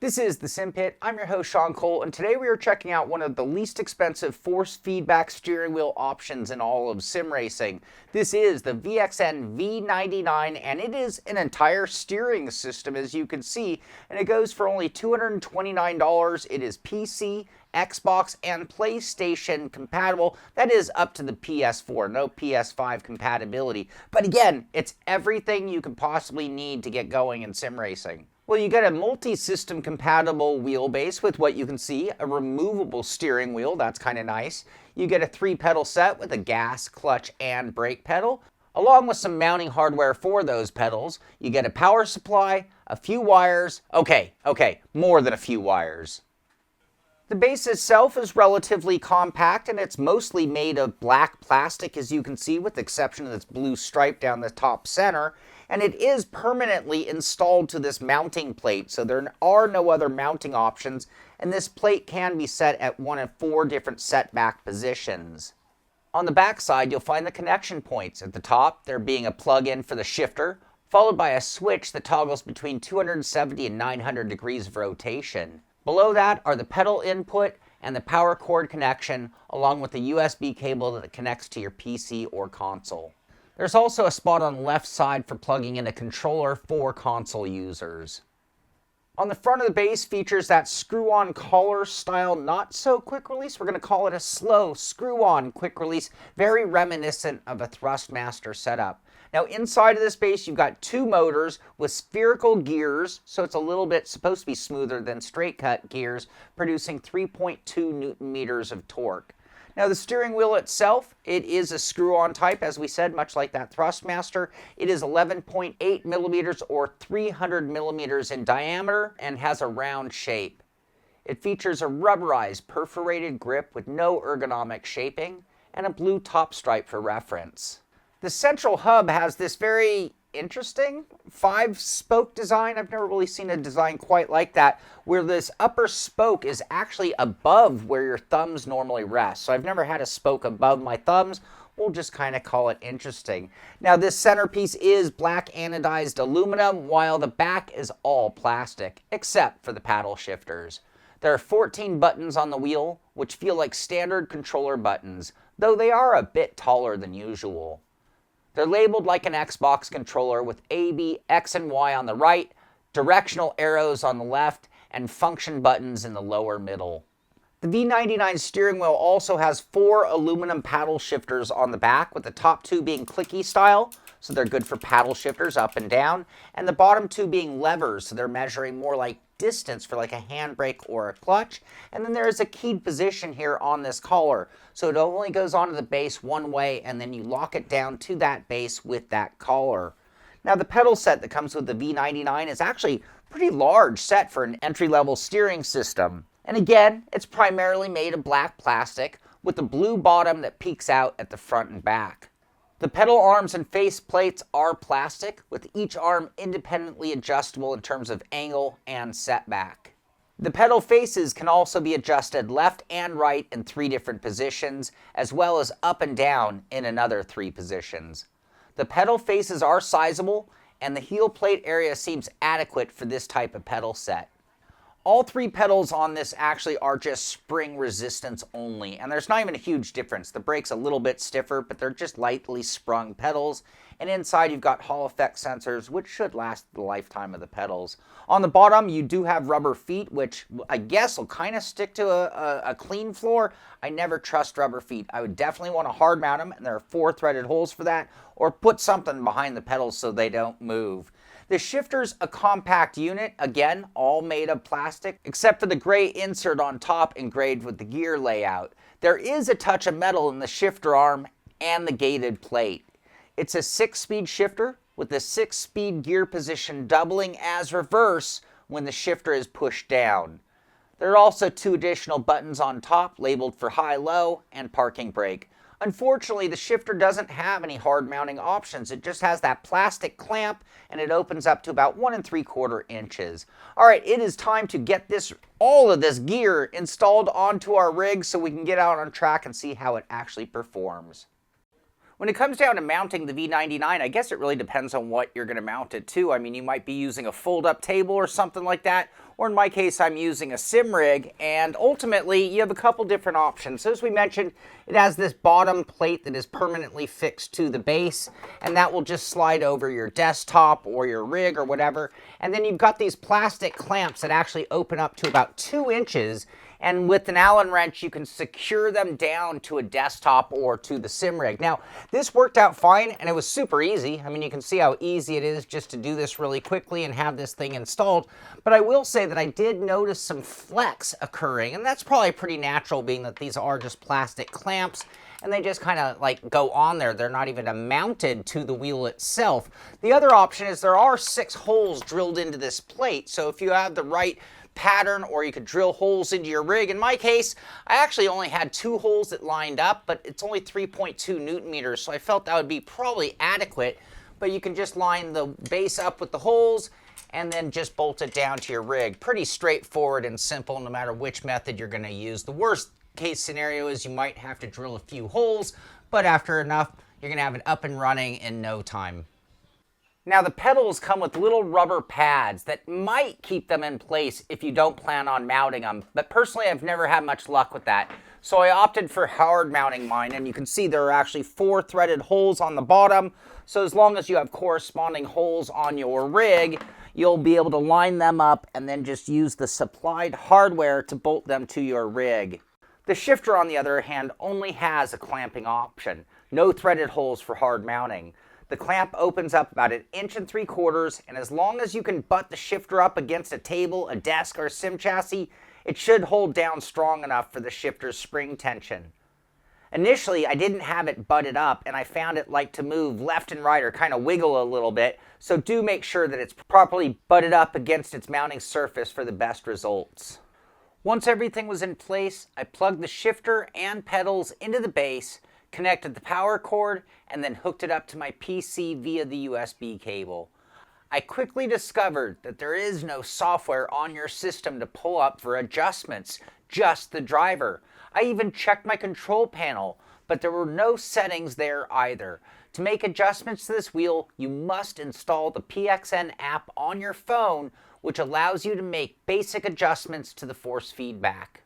This is the Simpit. I'm your host Sean Cole, and today we are checking out one of the least expensive force feedback steering wheel options in all of sim racing. This is the PXN V99, and it is an entire steering system, as you can see, and it goes for only $229. It is PC, Xbox, and PlayStation compatible. That is up to the PS4, no PS5 compatibility. But again, it's everything you could possibly need to get going in sim racing. Well, you get a multi-system compatible wheelbase with what you can see, a removable steering wheel, that's kind of nice. You get a 3-pedal set with a gas, clutch, and brake pedal. Along with some mounting hardware for those pedals, you get a power supply, a few wires, okay, more than a few wires. The base itself is relatively compact, and it's mostly made of black plastic, as you can see, with the exception of this blue stripe down the top center. And it is permanently installed to this mounting plate, so there are no other mounting options, and this plate can be set at one of 4 different setback positions. On the back side, you'll find the connection points. At the top, there being a plug-in for the shifter, followed by a switch that toggles between 270 and 900 degrees of rotation. Below that are the pedal input and the power cord connection, along with the USB cable that connects to your PC or console. There's also a spot on the left side for plugging in a controller for console users. On the front of the base features that screw-on collar style not so quick release. We're going to call it a slow screw-on quick release, very reminiscent of a Thrustmaster setup. Now inside of this base you've got 2 motors with spherical gears, so it's a little bit supposed to be smoother than straight cut gears, producing 3.2 Newton meters of torque. Now the steering wheel itself, it is a screw-on type, as we said, much like that Thrustmaster. It is 11.8 millimeters or 300 millimeters in diameter and has a round shape. It features a rubberized perforated grip with no ergonomic shaping and a blue top stripe for reference. The central hub has this very interesting 5-spoke design. I've never really seen a design quite like that, where this upper spoke is actually above where your thumbs normally rest. So I've never had a spoke above my thumbs. We'll just kind of call it interesting. Now this centerpiece is black anodized aluminum, while the back is all plastic, except for the paddle shifters. There are 14 buttons on the wheel, which feel like standard controller buttons, though they are a bit taller than usual. They're labeled like an Xbox controller with A, B, X, and Y on the right, directional arrows on the left, and function buttons in the lower middle. The V99 steering wheel also has 4 aluminum paddle shifters on the back, with the top 2 being clicky style, so they're good for paddle shifters up and down, and the bottom 2 being levers, so they're measuring more like distance for like a handbrake or a clutch. And then there is a keyed position here on this collar, so it only goes onto the base one way, and then you lock it down to that base with that collar. Now the pedal set that comes with the V99 is actually a pretty large set for an entry-level steering system. And again, it's primarily made of black plastic with a blue bottom that peeks out at the front and back. The pedal arms and face plates are plastic, with each arm independently adjustable in terms of angle and setback. The pedal faces can also be adjusted left and right in 3 different positions, as well as up and down in another 3 positions. The pedal faces are sizable, and the heel plate area seems adequate for this type of pedal set. All 3 pedals on this actually are just spring resistance only, and there's not even a huge difference. The brake's a little bit stiffer, but they're just lightly sprung pedals. And inside you've got Hall effect sensors, which should last the lifetime of the pedals. On the bottom you do have rubber feet, which I guess will kind of stick to a clean floor. I never trust rubber feet. I would definitely want to hard mount them, and there are 4 threaded holes for that, or put something behind the pedals so they don't move. The shifter's a compact unit, again, all made of plastic, except for the gray insert on top engraved with the gear layout. There is a touch of metal in the shifter arm and the gated plate. It's a 6-speed shifter with the 6-speed gear position doubling as reverse when the shifter is pushed down. There are also 2 additional buttons on top labeled for high-low and parking brake. Unfortunately, the shifter doesn't have any hard mounting options. It just has that plastic clamp, and it opens up to about 1 3/4 inches. All right, it is time to get all of this gear installed onto our rig so we can get out on track and see how it actually performs. When it comes down to mounting the V99, I guess it really depends on what you're going to mount it to. I mean, you might be using a fold-up table or something like that, or in my case, I'm using a sim rig, and ultimately, you have a couple different options. So as we mentioned, it has this bottom plate that is permanently fixed to the base, and that will just slide over your desktop or your rig or whatever. And then you've got these plastic clamps that actually open up to about 2 inches, and with an Allen wrench, you can secure them down to a desktop or to the sim rig. Now, this worked out fine, and it was super easy. I mean, you can see how easy it is just to do this really quickly and have this thing installed. But I will say that I did notice some flex occurring, and that's probably pretty natural, being that these are just plastic clamps, and they just kind of like go on there. They're not even mounted to the wheel itself. The other option is there are 6 holes drilled into this plate, so if you have the right pattern, or you could drill holes into your rig. In my case, I actually only had 2 holes that lined up, but it's only 3.2 Newton meters, so I felt that would be probably adequate. But you can just line the base up with the holes and then just bolt it down to your rig. Pretty straightforward and simple, no matter which method you're going to use. The worst case scenario is you might have to drill a few holes, but after enough, you're going to have it up and running in no time. Now, the pedals come with little rubber pads that might keep them in place if you don't plan on mounting them, but personally I've never had much luck with that. So I opted for hard mounting mine, and you can see there are actually 4 threaded holes on the bottom. So as long as you have corresponding holes on your rig, you'll be able to line them up and then just use the supplied hardware to bolt them to your rig. The shifter, on the other hand, only has a clamping option. No threaded holes for hard mounting. The clamp opens up about 1.75 inches, and as long as you can butt the shifter up against a table, a desk, or a sim chassis, it should hold down strong enough for the shifter's spring tension. Initially, I didn't have it butted up, and I found it like to move left and right or kind of wiggle a little bit, so do make sure that it's properly butted up against its mounting surface for the best results. Once everything was in place, I plugged the shifter and pedals into the base, connected the power cord, and then hooked it up to my PC via the USB cable. I quickly discovered that there is no software on your system to pull up for adjustments, just the driver. I even checked my control panel, but there were no settings there either. To make adjustments to this wheel, you must install the PXN app on your phone, which allows you to make basic adjustments to the force feedback.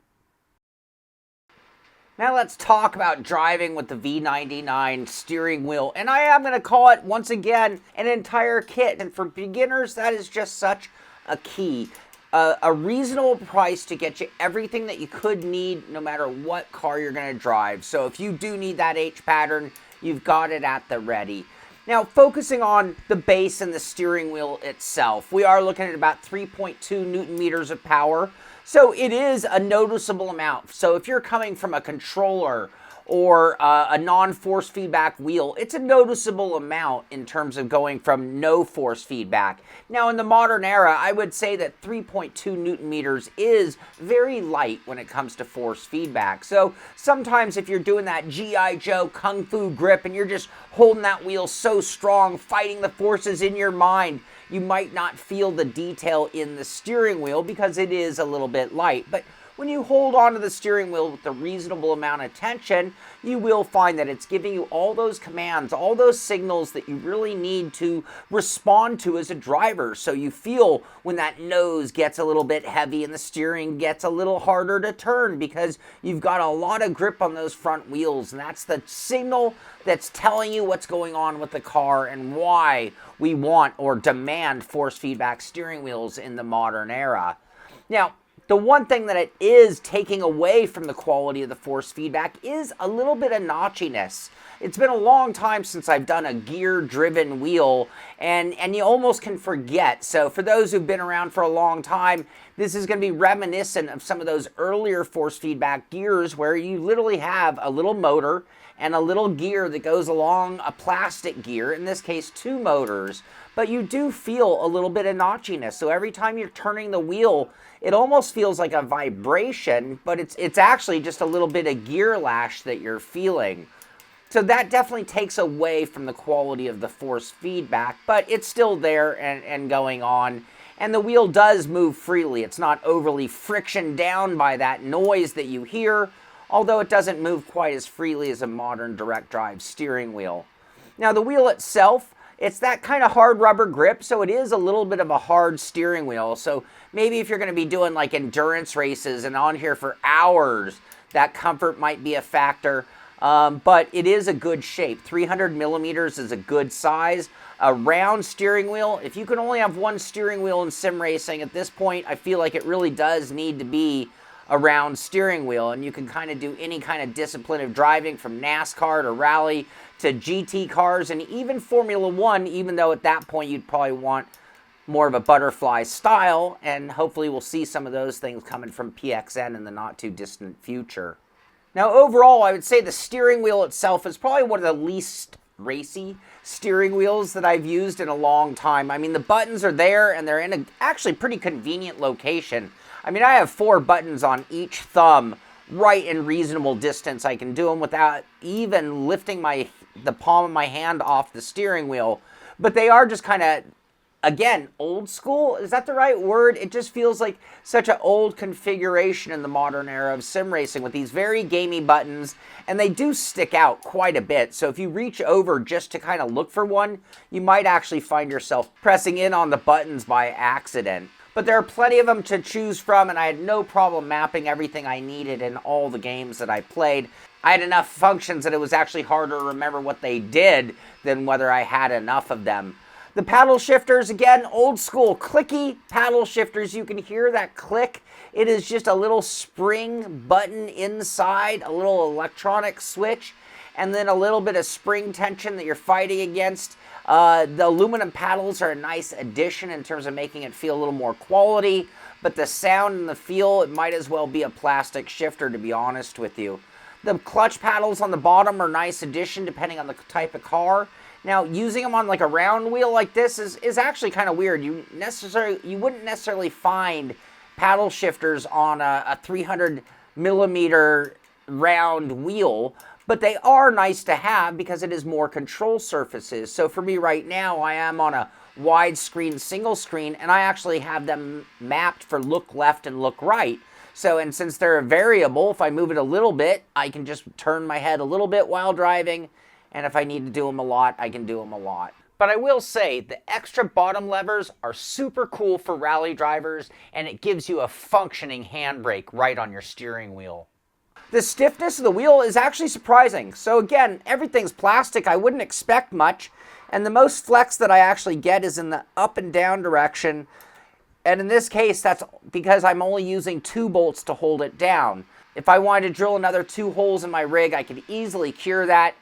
Now let's talk about driving with the V99 steering wheel, and I am going to call it, once again, an entire kit, and for beginners that is just such a key. A reasonable price to get you everything that you could need no matter what car you're going to drive. So if you do need that H pattern, you've got it at the ready. Now, focusing on the base and the steering wheel itself, we are looking at about 3.2 Newton meters of power. So it is a noticeable amount. So if you're coming from a controller or a non-force feedback wheel, it's a noticeable amount in terms of going from no force feedback. Now in the modern era, I would say that 3.2 Newton meters is very light when it comes to force feedback. So sometimes if you're doing that G.I. Joe Kung Fu grip and you're just holding that wheel so strong, fighting the forces in your mind, you might not feel the detail in the steering wheel because it is a little bit light. But when you hold onto the steering wheel with a reasonable amount of tension, you will find that it's giving you all those commands, all those signals that you really need to respond to as a driver. So you feel when that nose gets a little bit heavy and the steering gets a little harder to turn because you've got a lot of grip on those front wheels. And that's the signal that's telling you what's going on with the car and why we want or demand force feedback steering wheels in the modern era. Now, the one thing that it is taking away from the quality of the force feedback is a little bit of notchiness. It's been a long time since I've done a gear-driven wheel, and you almost can forget. So for those who've been around for a long time, this is going to be reminiscent of some of those earlier force feedback gears where you literally have a little motor and a little gear that goes along a plastic gear, in this case 2 motors, but you do feel a little bit of notchiness. So every time you're turning the wheel, it almost feels like a vibration, but it's actually just a little bit of gear lash that you're feeling. So that definitely takes away from the quality of the force feedback, but it's still there and going on. And the wheel does move freely. It's not overly friction down by that noise that you hear. although it doesn't move quite as freely as a modern direct drive steering wheel. Now the wheel itself, it's that kind of hard rubber grip, so it is a little bit of a hard steering wheel. So maybe if you're going to be doing like endurance races and on here for hours, that comfort might be a factor. But it is a good shape. 300 millimeters is a good size. A round steering wheel, if you can only have one steering wheel in sim racing, at this point, I feel like it really does need to be a round steering wheel, and you can kind of do any kind of discipline of driving, from NASCAR to rally to GT cars and even Formula One, even though at that point you'd probably want more of a butterfly style, and hopefully we'll see some of those things coming from PXN in the not too distant future. Now overall, I would say the steering wheel itself is probably one of the least racy steering wheels that I've used in a long time. I mean, the buttons are there and they're in a actually pretty convenient location. I mean, I have 4 buttons on each thumb right in reasonable distance. I can do them without even lifting the palm of my hand off the steering wheel. But they are just kind of, again, old school. Is that the right word? It just feels like such an old configuration in the modern era of sim racing with these very gamey buttons, and they do stick out quite a bit. So if you reach over just to kind of look for one, you might actually find yourself pressing in on the buttons by accident. But there are plenty of them to choose from, and I had no problem mapping everything I needed in all the games that I played. I had enough functions that it was actually harder to remember what they did than whether I had enough of them. The paddle shifters, again, old school clicky paddle shifters. You can hear that click. It is just a little spring button inside, a little electronic switch, and then a little bit of spring tension that you're fighting against. The aluminum paddles are a nice addition in terms of making it feel a little more quality, but the sound and the feel, it might as well be a plastic shifter, to be honest with you. The clutch paddles on the bottom are a nice addition depending on the type of car. Now, using them on like a round wheel like this is actually kind of weird. You wouldn't necessarily find paddle shifters on a 300 millimeter round wheel, but they are nice to have because it is more control surfaces. So for me right now, I am on a widescreen single screen, and I actually have them mapped for look left and look right. So, and since they're a variable, if I move it a little bit, I can just turn my head a little bit while driving. And if I need to do them a lot, I can do them a lot. But I will say the extra bottom levers are super cool for rally drivers, and it gives you a functioning handbrake right on your steering wheel. The stiffness of the wheel is actually surprising. So again, everything's plastic. I wouldn't expect much. And the most flex that I actually get is in the up and down direction. And in this case, that's because I'm only using 2 bolts to hold it down. If I wanted to drill another 2 holes in my rig, I could easily cure that.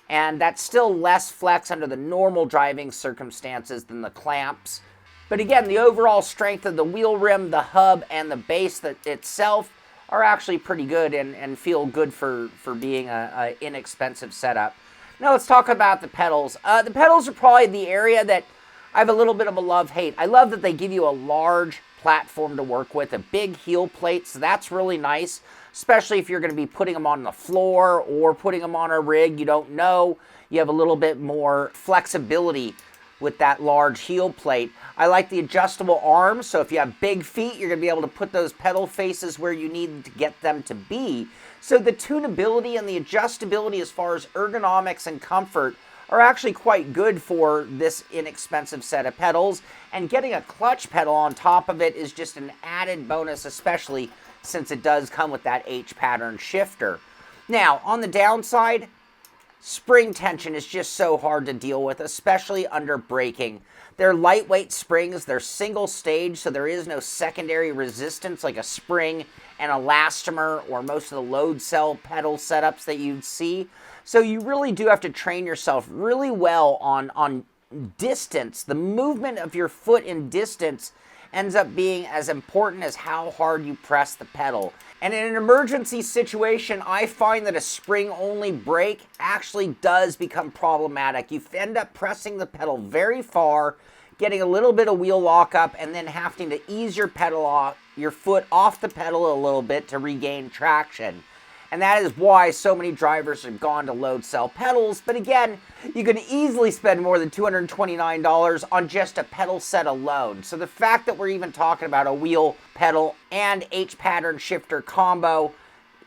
And that's still less flex under the normal driving circumstances than the clamps. But again, the overall strength of the wheel rim, the hub, and the base itself are actually pretty good and feel good for being an inexpensive setup. Now let's talk about the pedals. The pedals are probably the area that I have a little bit of a love-hate. I love that they give you a large platform to work with, a big heel plate, so that's really nice, especially if you're going to be putting them on the floor or putting them on a rig you don't know. You have a little bit more flexibility with that large heel plate. I like the adjustable arms, so if you have big feet, you're going to be able to put those pedal faces where you need to get them to be. So the tunability and the adjustability as far as ergonomics and comfort are actually quite good for this inexpensive set of pedals, and getting a clutch pedal on top of it is just an added bonus, especially since it does come with that H-pattern shifter. Now, on the downside, spring tension is just so hard to deal with, especially under braking. They're lightweight springs, they're single stage, so there is no secondary resistance like a spring, an elastomer, or most of the load cell pedal setups that you'd see. So you really do have to train yourself really well on distance. The movement of your foot in distance ends up being as important as how hard you press the pedal. And in an emergency situation, I find that a spring-only brake actually does become problematic. You end up pressing the pedal very far, getting a little bit of wheel lockup, and then having to ease your foot off the pedal a little bit to regain traction. And that is why so many drivers have gone to load cell pedals. But again, you can easily spend more than $229 on just a pedal set alone. So the fact that we're even talking about a wheel, pedal, and H-pattern shifter combo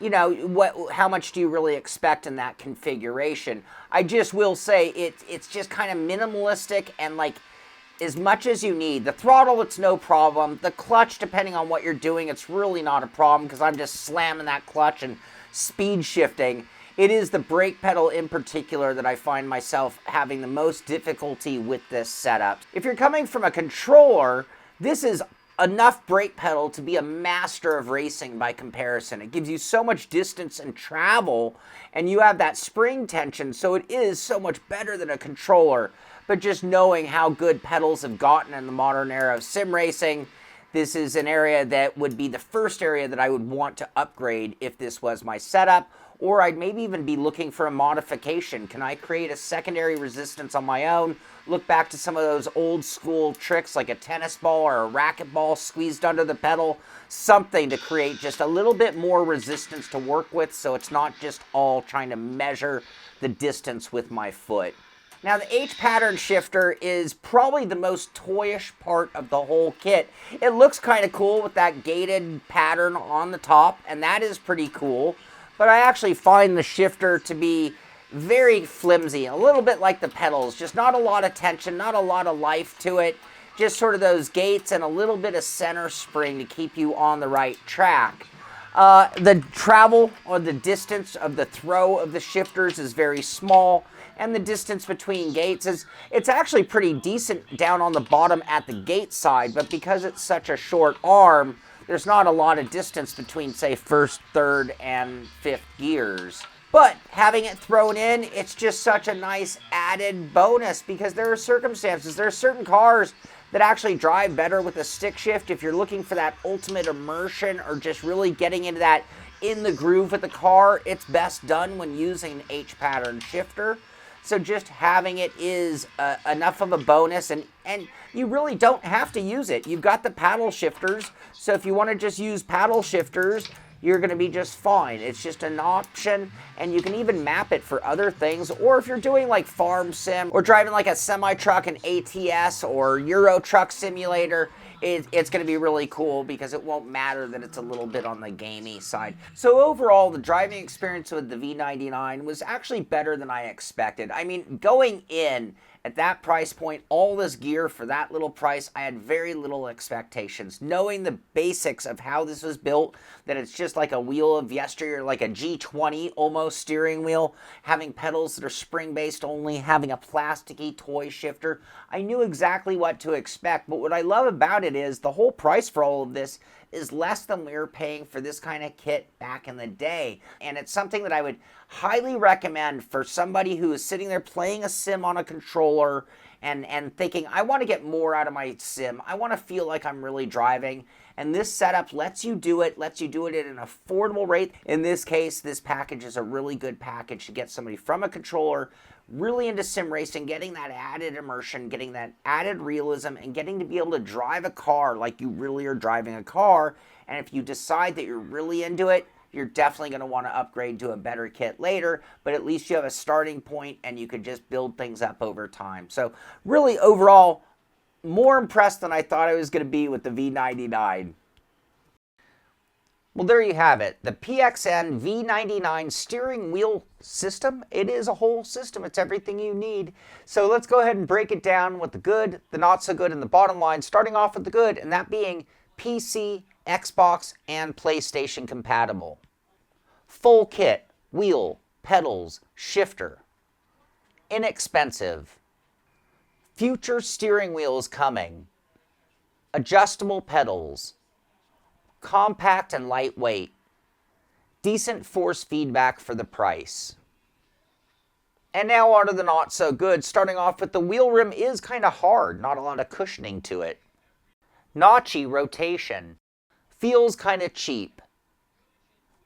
you know, how much do you really expect in that configuration? I just will say it's just kind of minimalistic and like as much as you need. The throttle, it's no problem. The clutch, depending on what you're doing, it's really not a problem because I'm just slamming that clutch and speed shifting. It is the brake pedal in particular that I find myself having the most difficulty with this setup. If you're coming from a controller, this is enough brake pedal to be a master of racing by comparison. It gives you so much distance and travel, and you have that spring tension, so it is so much better than a controller. But just knowing how good pedals have gotten in the modern era of sim racing, this is an area that would be the first area that I would want to upgrade if this was my setup, or I'd maybe even be looking for a modification. Can I create a secondary resistance on my own? Look back to some of those old school tricks like a tennis ball or a racquetball squeezed under the pedal, something to create just a little bit more resistance to work with so it's not just all trying to measure the distance with my foot. Now the H-pattern shifter is probably the most toyish part of the whole kit. It looks kind of cool with that gated pattern on the top, and that is pretty cool. But I actually find the shifter to be very flimsy, a little bit like the pedals, just not a lot of tension, not a lot of life to it, just sort of those gates and a little bit of center spring to keep you on the right track. The travel or the distance of the throw of the shifters is very small, and the distance between gates it's actually pretty decent down on the bottom at the gate side, but because it's such a short arm, there's not a lot of distance between, say, first, third, and fifth gears. But having it thrown in, it's just such a nice added bonus because there are circumstances. There are certain cars that actually drive better with a stick shift. If you're looking for that ultimate immersion or just really getting into that in the groove with the car, it's best done when using an H-pattern shifter. So just having it is enough of a bonus, and you really don't have to use it. You've got the paddle shifters, so if you want to just use paddle shifters, you're going to be just fine. It's just an option, and you can even map it for other things. Or if you're doing like farm sim or driving like a semi-truck, an ATS or Euro Truck Simulator, it's going to be really cool because it won't matter that it's a little bit on the gamey side. So overall, the driving experience with the V99 was actually better than I expected. I mean, going in at that price point, all this gear for that little price, I had very little expectations. Knowing the basics of how this was built, that it's just like a wheel of yesteryear, like a G20 almost steering wheel, having pedals that are spring-based only, having a plasticky toy shifter, I knew exactly what to expect. But what I love about it is the whole price for all of this is less than we were paying for this kind of kit back in the day. And it's something that I would highly recommend for somebody who is sitting there playing a sim on a controller and thinking, I want to get more out of my sim. I want to feel like I'm really driving. And this setup lets you do it at an affordable rate. In this case, this package is a really good package to get somebody from a controller really into sim racing, getting that added immersion, getting that added realism, and getting to be able to drive a car like you really are driving a car. And if you decide that you're really into it, you're definitely going to want to upgrade to a better kit later, but at least you have a starting point and you can just build things up over time. So really overall, more impressed than I thought I was going to be with the V99. Well, there you have it. The PXN V99 steering wheel system. It is a whole system. It's everything you need. So let's go ahead and break it down with the good, the not so good, and the bottom line, starting off with the good, and that being PC, Xbox, and PlayStation compatible. Full kit, wheel, pedals, shifter. Inexpensive. Future steering wheels coming. Adjustable pedals. Compact and lightweight. Decent force feedback for the price. And now on to the not so good, starting off with the wheel rim is kind of hard, not a lot of cushioning to it. Notchy rotation. Feels kind of cheap.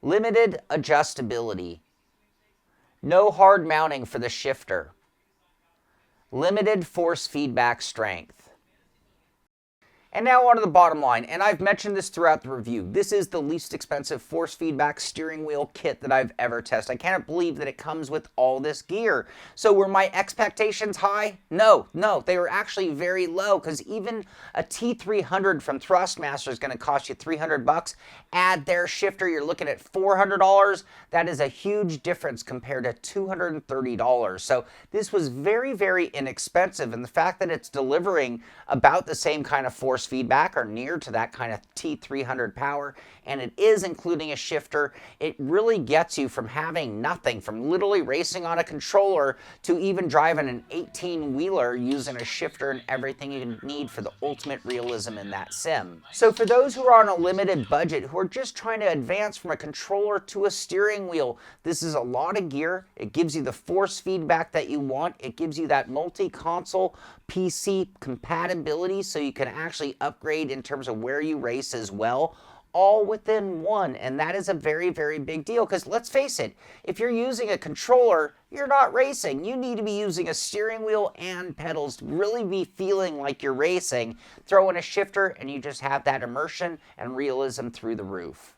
Limited adjustability. No hard mounting for the shifter. Limited force feedback strength. And now on to the bottom line, and I've mentioned this throughout the review. This is the least expensive force feedback steering wheel kit that I've ever tested. I cannot believe that it comes with all this gear. So were my expectations high? No, they were actually very low, because even a T300 from Thrustmaster is going to cost you $300. Add their shifter, you're looking at $400. That is a huge difference compared to $230. So this was very, very inexpensive, and the fact that it's delivering about the same kind of force feedback or near to that kind of T300 power, and it is including a shifter, it really gets you from having nothing, from literally racing on a controller to even driving an 18-wheeler using a shifter and everything you need for the ultimate realism in that sim. So for those who are on a limited budget, who are just trying to advance from a controller to a steering wheel, this is a lot of gear. It gives you the force feedback that you want. It gives you that multi-console PC compatibility so you can actually upgrade in terms of where you race as well, all within one. And that is a very, very big deal, because let's face it, if you're using a controller, you're not racing. You need to be using a steering wheel and pedals to really be feeling like you're racing. Throw in a shifter and you just have that immersion and realism through the roof.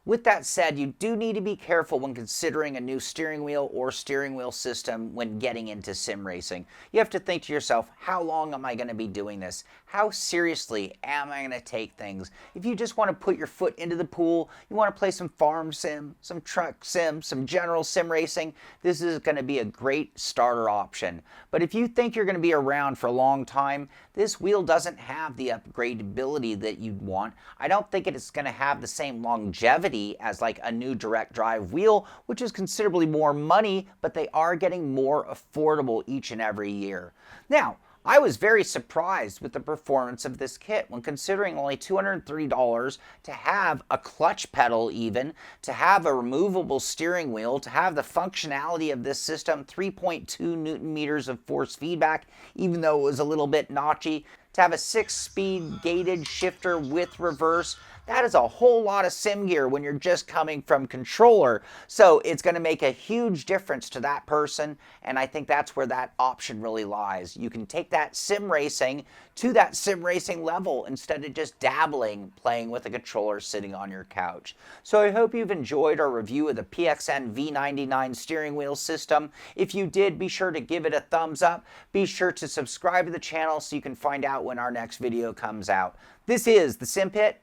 With that said, you do need to be careful when considering a new steering wheel or steering wheel system when getting into sim racing. You have to think to yourself, how long am I going to be doing this? How seriously am I going to take things? If you just want to put your foot into the pool, you want to play some farm sim, some truck sim, some general sim racing, this is going to be a great starter option. But if you think you're going to be around for a long time, this wheel doesn't have the upgradability that you'd want. I don't think it's going to have the same longevity as like a new direct drive wheel, which is considerably more money, but they are getting more affordable each and every year. Now, I was very surprised with the performance of this kit when considering only $230 to have a clutch pedal, even to have a removable steering wheel, to have the functionality of this system, 3.2 Newton meters of force feedback, even though it was a little bit notchy, to have a 6-speed gated shifter with reverse. That is a whole lot of sim gear when you're just coming from controller. So it's going to make a huge difference to that person, and I think that's where that option really lies. You can take that sim racing to that sim racing level instead of just dabbling, playing with a controller sitting on your couch. So I hope you've enjoyed our review of the PXN V99 steering wheel system. If you did, be sure to give it a thumbs up. Be sure to subscribe to the channel so you can find out when our next video comes out. This is the Simpit.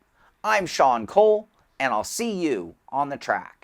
I'm Sean Cole, and I'll see you on the track.